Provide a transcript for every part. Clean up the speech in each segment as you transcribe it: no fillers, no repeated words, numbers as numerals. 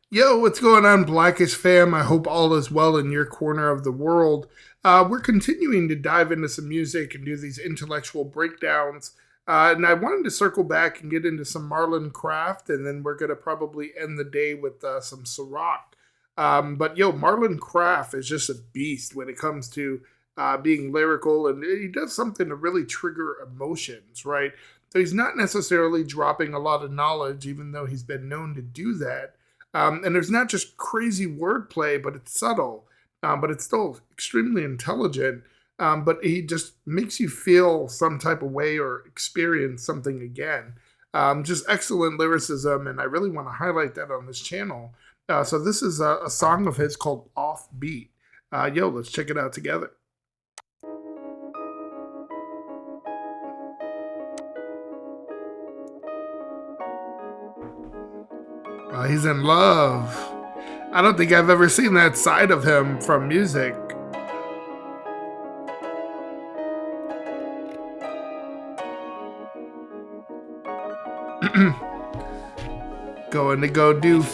Yo, what's going on, Blackish fam? I hope all is well in your corner of the world. We're continuing to dive into some music and do these intellectual breakdowns. And I wanted to circle back and get into some Marlon Craft, and then we're going to probably end the day with some Ciroc. But yo, Marlon Craft is just a beast when it comes to being lyrical, and he does something to really trigger emotions, right? So he's not necessarily dropping a lot of knowledge, even though he's been known to do that. And there's not just crazy wordplay, but it's subtle, but it's still extremely intelligent. But he just makes you feel some type of way or experience something again. Just excellent lyricism, and I really want to highlight that on this channel. So this is a song of his called Offbeat. Yo, let's check it out together. He's in love. I don't think I've ever seen that side of him from music. Going to go do.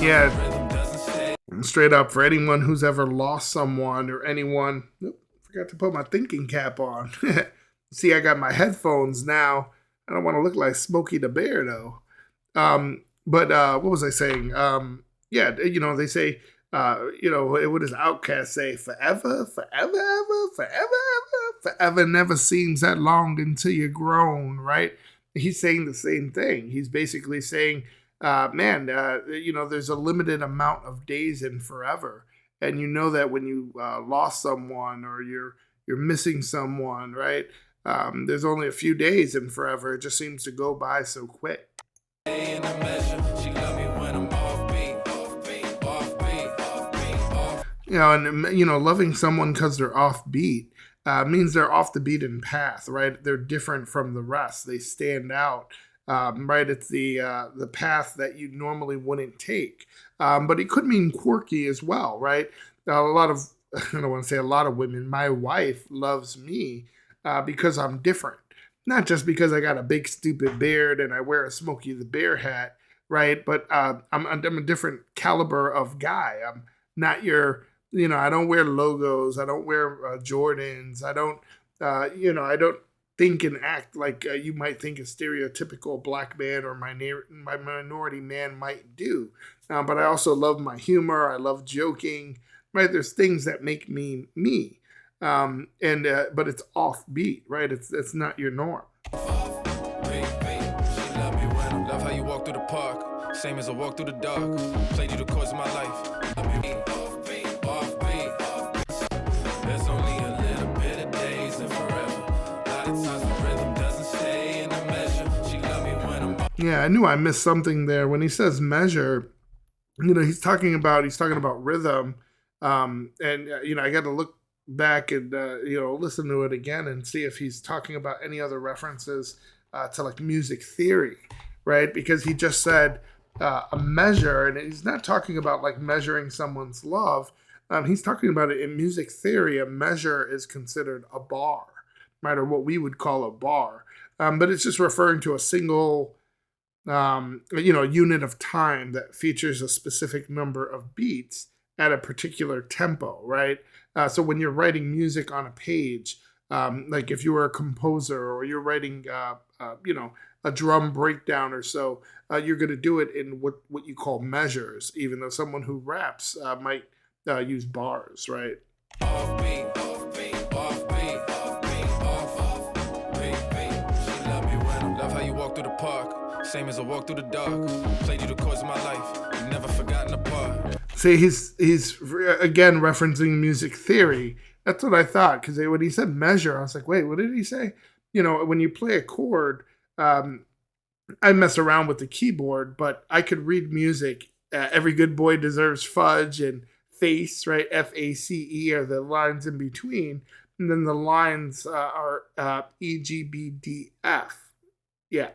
Yeah. Straight up, for anyone who's ever lost someone or anyone. Nope, forgot to put my thinking cap on. See, I got my headphones now. I don't want to look like Smokey the Bear, though. But what was I saying? Yeah, they say, what does Outcast say? Forever, forever, ever, forever, ever, forever never seems that long until you're grown, right? He's saying the same thing. He's basically saying, there's a limited amount of days in forever. And you know that when you lost someone or you're missing someone, right? There's only a few days in forever. It just seems to go by so quick. Loving someone because they're offbeat means they're off the beaten path, right? They're different from the rest. They stand out, right? It's the path that you normally wouldn't take. But it could mean quirky as well, right? A lot of I don't want to say a lot of women. My wife loves me because I'm different. Not just because I got a big stupid beard and I wear a Smokey the Bear hat, right? But I'm a different caliber of guy. I'm not your, I don't wear logos. I don't wear Jordans. I don't think and act like you might think a stereotypical black man or my minority man might do. But I also love my humor. I love joking, right? There's things that make me me. But it's offbeat, right? It's not your norm. Love how you walk through the park, same as I walk through the dark. Played you the course of my life. There's only a little bit of days and forever. A lot of times the rhythm doesn't stay in the measure. She love me when I'm. Yeah, I knew I missed something there when he says measure. He's talking about rhythm, I got to look back and listen to it again and see if he's talking about any other references to like music theory, right? Because he just said a measure, and he's not talking about like measuring someone's love. He's talking about it in music theory. A measure is considered a bar, right, or what we would call a bar, but it's just referring to a single unit of time that features a specific number of beats at a particular tempo, right? So when you're writing music on a page, like if you were a composer or you're writing, a drum breakdown or so, you're going to do it in what you call measures, even though someone who raps might use bars, right? Offbeat, offbeat, offbeat, offbeat, offbeat. She love me when I love how you walk through the park. Same as I walk through the dark. Played you the course of my life. Never forgotten apart. See, he's again referencing music theory. That's what I thought, because when he said measure, I was like, wait, what did he say? When you play a chord, I mess around with the keyboard, but I could read music. Every good boy deserves fudge, and face, right? FACE are the lines in between. And then the lines are EGBDF. Yeah.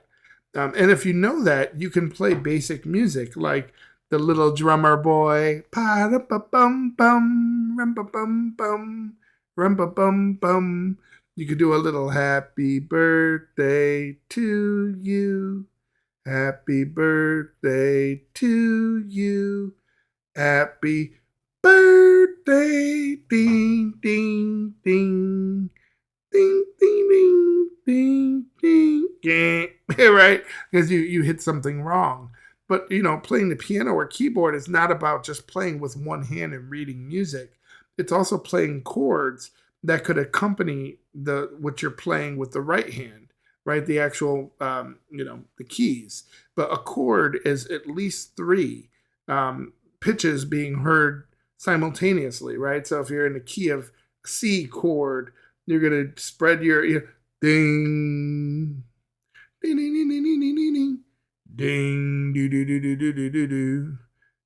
And if you know that, you can play basic music like The little drummer boy. Pa-da-ba-bum-bum, rum-ba-bum-bum, rum-ba-bum-bum. You could do a little happy birthday to you. Happy birthday to you. Happy birthday. Ding, ding, ding. Ding, ding, ding, ding, ding. Yeah, right? Because you hit something wrong. But, playing the piano or keyboard is not about just playing with one hand and reading music. It's also playing chords that could accompany what you're playing with the right hand, right? The actual, the keys. But a chord is at least three pitches being heard simultaneously, right? So if you're in the key of C chord, you're going to spread your ding, ding, ding, ding, ding, ding, ding, ding. Ding, do, do, do, do, do, do, do, do.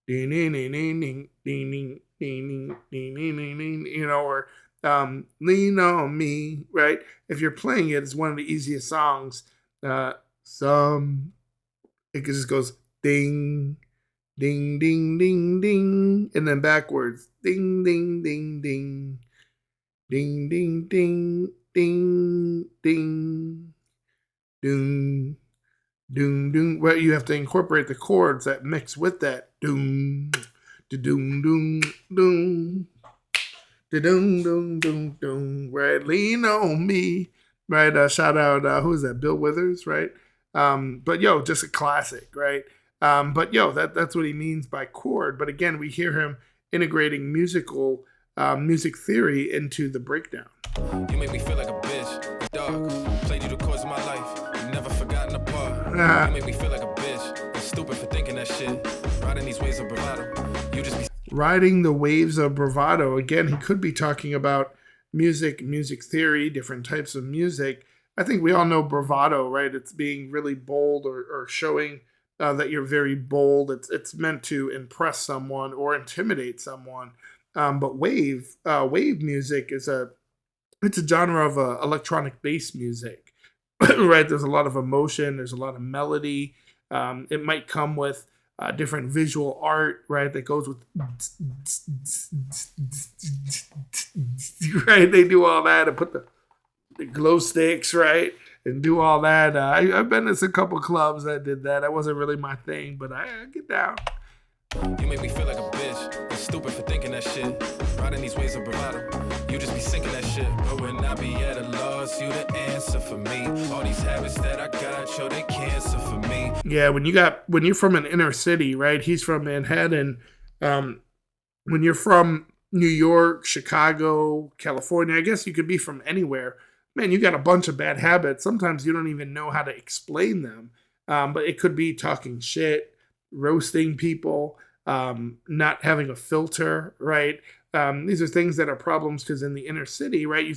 Ding, ding, ding, ding, ding, ding, ding, ding, ding, ding, ding, ding, or Lean on Me, right? If you're playing it, it's one of the easiest songs. It just goes ding, ding, ding, ding, ding, and then backwards. Ding, ding, ding, ding. Ding, ding, ding, ding, ding. Doom. Doom, doom. Well, you have to incorporate the chords that mix with that. Doom, doom, doom, doom, doom, doom, doom, doom. Right, lean on me. Right, shout out. Who is that? Bill Withers, right? But just a classic, right? But that's what he means by chord. But again, we hear him integrating music theory into the breakdown. You make me feel like a bitch, dog. Played you the course of my life. You never forgotten apart. You make me feel like a bitch. You're stupid for thinking that shit. Riding these waves of bravado. You just be riding the waves of bravado. Again, he could be talking about music theory, different types of music. I think we all know bravado, right? It's being really bold or showing that you're very bold. It's meant to impress someone or intimidate someone. But wave music it's a genre of electronic bass music, right? There's a lot of emotion. There's a lot of melody. It might come with different visual art, right? That goes with, right? They do all that and put the glow sticks, right? And do all that. I've been to a couple clubs that did that. That wasn't really my thing, but I get down. You make me feel like a bitch. You're stupid for thinking that shit. Riding these waves of bravado. You just be sinking that shit. But when I be at a loss, you the answer for me. All these habits that I got, show they cancer for me. Yeah, when you're from an inner city, right? He's from Manhattan. When you're from New York, Chicago, California, I guess you could be from anywhere. Man, you got a bunch of bad habits. Sometimes you don't even know how to explain them. But it could be talking shit, roasting people, not having a filter, right? These are things that are problems because in the inner city, right? You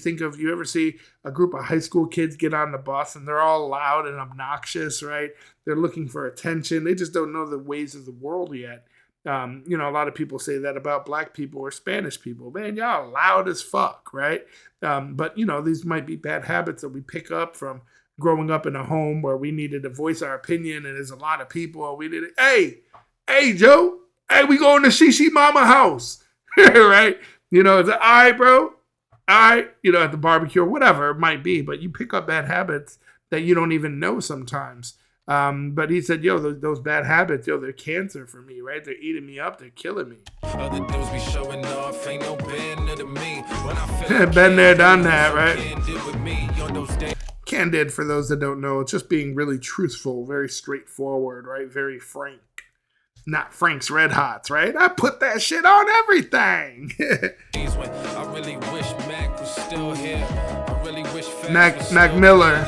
ever see a group of high school kids get on the bus and they're all loud and obnoxious, right? They're looking for attention. They just don't know the ways of the world yet. A lot of people say that about black people or Spanish people. Man, y'all loud as fuck, right? But these might be bad habits that we pick up from growing up in a home where we needed to voice our opinion and there's a lot of people and we did it. Hey, Joe. Hey, we going to Shishi Mama house. Right? It's all right, bro. All right. At the barbecue or whatever it might be. But you pick up bad habits that you don't even know sometimes. But he said, those bad habits, they're cancer for me, right? They're eating me up. They're killing me. Other dudes be showing off. Ain't no been to me. When I feel like been there, done that, right? Candid, for those that don't know, it's just being really truthful, very straightforward, right? Very frank. Not Frank's Red Hots, right? I put that shit on everything. I really wish Mac was still here. I really wish Mac Miller.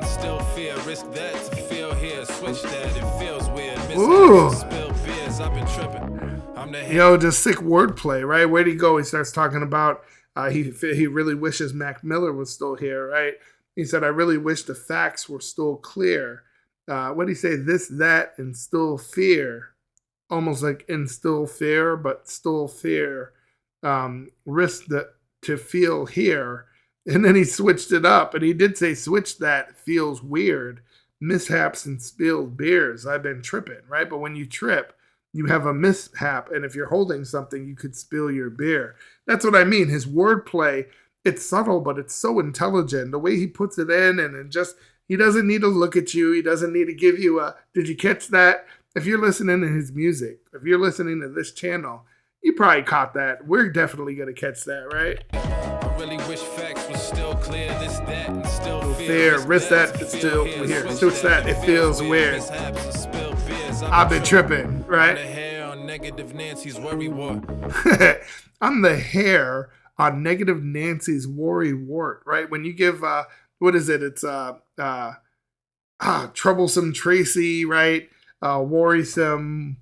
Still fear, risk that to feel here. Switch that, it feels weird. Ooh. Spill beers, I've been tripping. Just sick wordplay, right? Where'd he go? He starts talking about he really wishes Mac Miller was still here, right? He said, I really wish the facts were still clear. What did he say? This, that, and still fear. Almost like instill fear, but still fear. Risk to feel here. And then he switched it up. And he did say, switch that, feels weird. Mishaps and spilled beers. I've been tripping, right? But when you trip, you have a mishap, and if you're holding something, you could spill your beer. That's what I mean. His wordplay, it's subtle, but it's so intelligent. The way he puts it in, and it just, he doesn't need to look at you. He doesn't need to give you a, did you catch that? If you're listening to his music, if you're listening to this channel, you probably caught that. We're definitely going to catch that, right? I really wish facts was still clear. This, that, and still fear. Risk that, still here. Switch that, it feels weird. I've been tripping, right? Negative Nancy's worry wart. I'm the hair on Negative Nancy's worry wart, right? When you give, what is it? It's Troublesome Tracy, right? Worrisome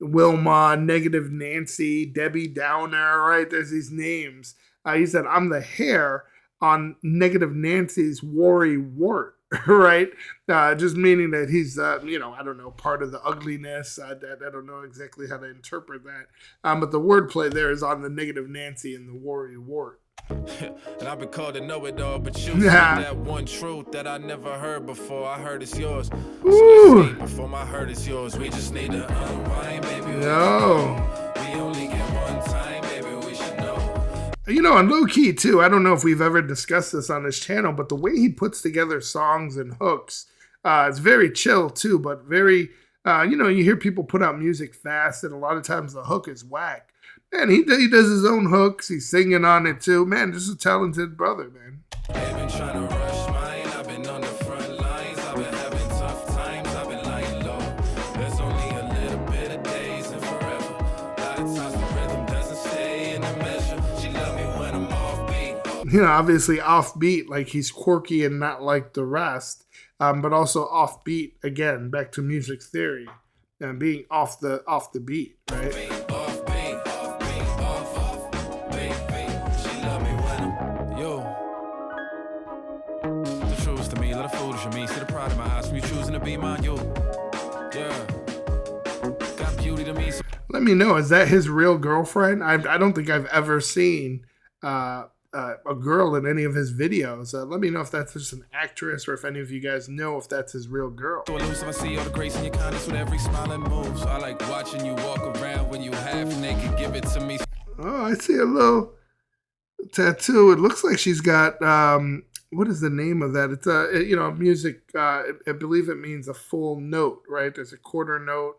Wilma, Negative Nancy, Debbie Downer, right? There's these names. He said, I'm the hair on Negative Nancy's worry wart, right? Just meaning that he's, I don't know, part of the ugliness. I don't know exactly how to interpret that. But the wordplay there is on the Negative Nancy and the worry wart. And I've been called to know it all, but you said that one truth that I never heard before. I heard it's yours. Ooh. So before my heard it's yours. We just need to unwind, baby. No. We only get one time, baby. We should know. And low key too. I don't know if we've ever discussed this on this channel, but the way he puts together songs and hooks, it's very chill too, but very, you hear people put out music fast, and a lot of times the hook is whack. Man, he does his own hooks. He's singing on it too. Man, just a talented brother, man. They've been trying to rush mine. I've been on the front lines. I've been having tough times. I've been lying low. There's only a little bit of days and forever. A lot of times the rhythm doesn't stay in the measure. She love me when I'm offbeat. Obviously offbeat, like he's quirky and not like the rest, but also offbeat. Again, back to music theory, and being off the beat, right? See the pride in my eyes from you choosing to be mine, you. Yeah. Got beauty to me. Let me know, is that his real girlfriend? I don't think I've ever seen a girl in any of his videos. Let me know if that's just an actress, or if any of you guys know if that's his real girl. So I see all the grace in your kindness with every smile and move. So I like watching you walk around when you half naked. Give it to me. Oh, I see a little tattoo. It looks like she's got what is the name of that? It's music. I believe it means a full note, right? There's a quarter note,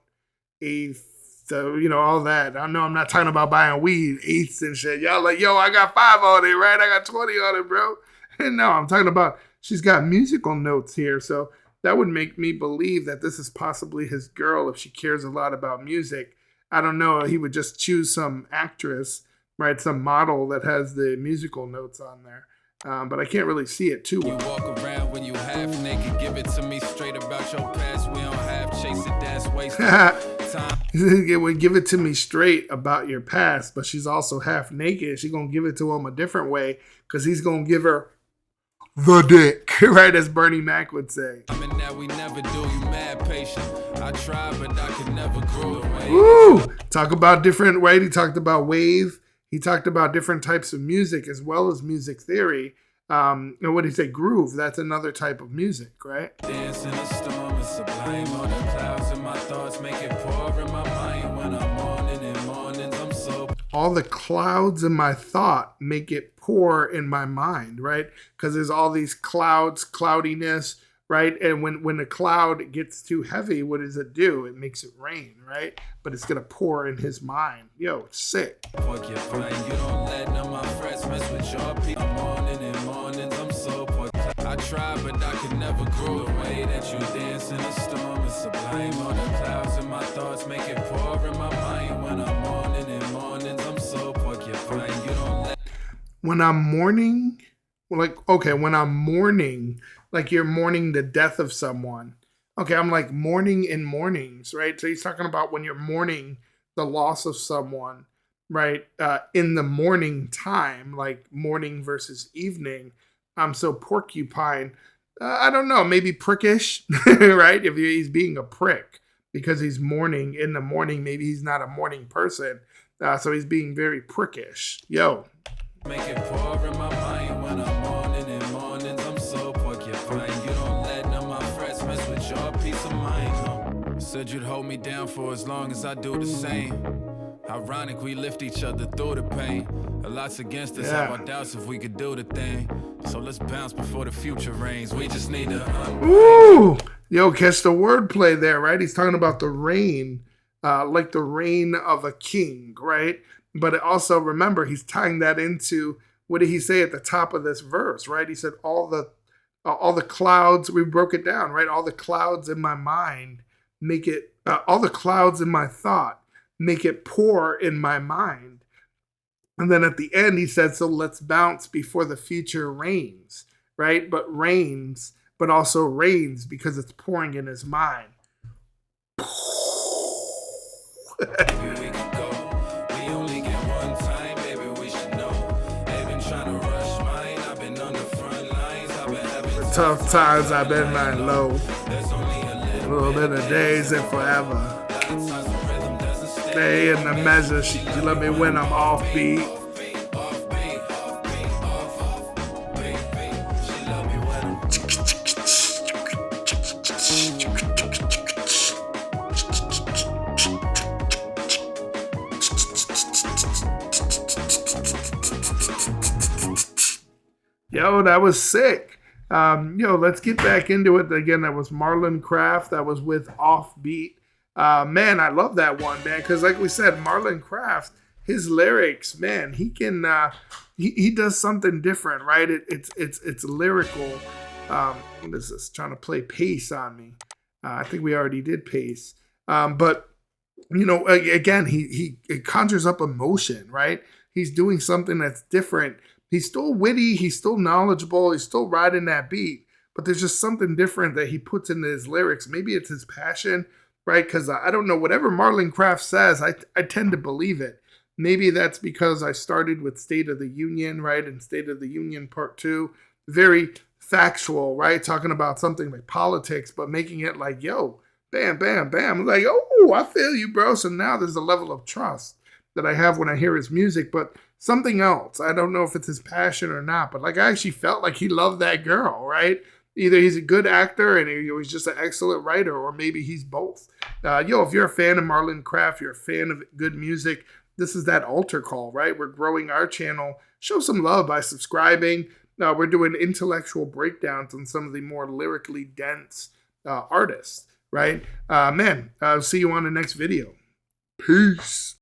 eighth, all that. I know I'm not talking about buying weed, eighths and shit. Y'all like, yo, I got 5 on it, right? I got 20 on it, bro. And no, I'm talking about she's got musical notes here. So that would make me believe that this is possibly his girl if she cares a lot about music. I don't know. He would just choose some actress, right? Some model that has the musical notes on there. But I can't really see it too well. You walk around when you half naked. Give it to me straight about your past. We don't have chase it, that's wasted time. It would give it to me straight about your past, but she's also half naked. She's gonna give it to him a different way, because he's gonna give her the dick, right? As Bernie Mac would say. I mean, that we never do. You mad patient. I tried, but I could never grow away. Woo! Talk about different, right? He talked about wave. He talked about different types of music as well as music theory. And what did he say? Groove. That's another type of music, right? Dance in a storm is sublime. All the clouds in my thoughts make it pour in my mind. When I'm morning in mornings, I'm so. All the clouds in my thought make it pour in my mind, right? Because there's all these clouds, cloudiness, right? And when the cloud gets too heavy, what does it do? It makes it rain, right? But it's gonna pour in his mind. Yo, it's sick. Fuck your brain. You don't let none of my friends mess with your people. Morning and mornings, I'm so poor. I tried, but I could never grow. The way that you dance in a storm is sublime. All the clouds in my thoughts make it pour in my mind. When I'm morning and mornings, I'm so poor. Your brain. You don't let. When I'm mourning, when I'm mourning, like you're mourning the death of someone. Okay, I'm like mourning in mornings, right? So he's talking about when you're mourning the loss of someone, right? In the morning time, like morning versus evening. So porcupine, I don't know, maybe prickish, right? If he's being a prick because he's mourning in the morning, maybe he's not a morning person. So he's being very prickish. Yo. Make it pour in my mind when I'm morning and mornings. I'm so porcupine. You don't let none of my friends mess with your peace of mind. No. Said you'd hold me down for as long as I do the same. Ironic, we lift each other through the pain. A lot's against us, have our doubts if we could do the thing. So let's bounce before the future rains. We just need to Ooh, yo, catch the wordplay there, right? He's talking about the reign, like the reign of a king, right? But it also, remember, he's tying that into, what did he say at the top of this verse, right? He said, all the clouds, we broke it down, right? All the clouds in my mind make it, all the clouds in my thought make it pour in my mind. And then at the end, he said, so let's bounce before the future rains, right? But rains, but also rains because it's pouring in his mind. Tough times I've been lying low. A little bit of days and forever. Stay in the measure. She love me when I'm offbeat. Yo, that was sick. Let's get back into it. Again, that was Marlon Craft. That was with Offbeat. Man, I love that one, man, because like we said, Marlon Craft, his lyrics, man, he can he does something different, right? It's lyrical. What is this? Trying to play pace on me. I think we already did pace. But again, he conjures up emotion, right? He's doing something that's different. He's still witty, he's still knowledgeable, he's still riding that beat, but there's just something different that he puts into his lyrics. Maybe it's his passion, right? Because I don't know, whatever Marlon Craft says, I tend to believe it. Maybe that's because I started with State of the Union, right? And State of the Union Part 2, very factual, right? Talking about something like politics, but making it like, yo, bam, bam, bam. Like, oh, I feel you, bro. So now there's a level of trust that I have when I hear his music, but something else. I don't know if it's his passion or not, but like I actually felt like he loved that girl, right? Either he's a good actor and he's just an excellent writer, or maybe he's both. If you're a fan of Marlon Craft, you're a fan of good music, this is that altar call, right? We're growing our channel. Show some love by subscribing. We're doing intellectual breakdowns on some of the more lyrically dense artists, right? I'll see you on the next video. Peace.